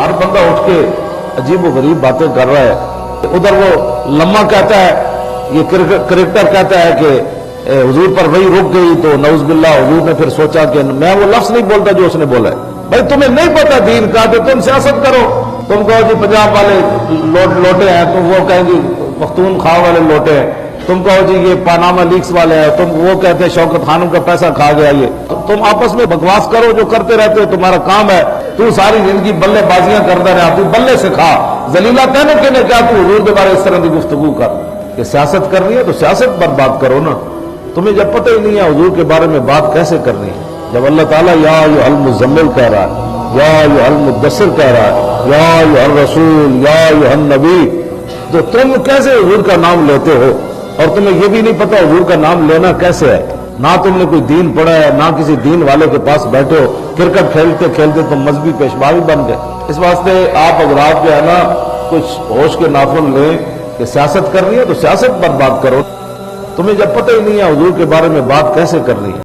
ہر بندہ اٹھ کے عجیب و غریب باتیں کر رہا ہے. ادھر وہ لمحہ کہتا ہے، یہ کرکٹر کہتا ہے کہ حضور پر وہی رک گئی تو نعوذ باللہ حضور نے پھر سوچا کہ میں وہ لفظ نہیں بولتا جو اس نے بولا ہے. بھائی تمہیں نہیں پتا دین کا تو تم سیاست کرو. تم کہو جی پنجاب والے لوٹے ہیں، تم وہ کہیں گی پختونخوا والے لوٹے ہیں. تم کہو جی یہ پاناما لیکس والے ہیں، تم وہ کہتے ہیں شوکت خانم کا پیسہ کھا گیا. یہ تم آپس میں بکواس کرو جو کرتے رہتے ہو، تمہارا کام ہے. تو ساری زندگی بلے بازیاں کرتا رہا، تو بلے سے کھا. ذلیلہ تینوں کے نے کیا تو حضور کے بارے اس طرح کی گفتگو کر کہ سیاست کرنی ہے تو سیاست پر بات کرو نا. تمہیں جب پتہ ہی نہیں ہے حضور کے بارے میں بات کیسے کرنی ہے. جب اللہ تعالیٰ یا ایھا المزمل کہہ رہا ہے، یا ایھا المدثر کہہ رہا ہے، یا ایھا الرسول، یا ایھا النبی، تو تم کیسے حضور کا نام لیتے ہو؟ اور تمہیں یہ بھی نہیں پتا حضور کا نام لینا کیسے ہے. نہ تم نے کوئی دین پڑھا ہے، نہ کسی دین والے کے پاس بیٹھے ہو. کرکٹ کھیلتے کھیلتے تم مذہبی پیشوا بھی بن گئے. اس واسطے آپ حضرات جو ہے نا کچھ ہوش کے ناخن لیں کہ سیاست کرنی ہے تو سیاست پر بات کرو. تمہیں جب پتہ ہی نہیں ہے حضور کے بارے میں بات کیسے کرنی ہے.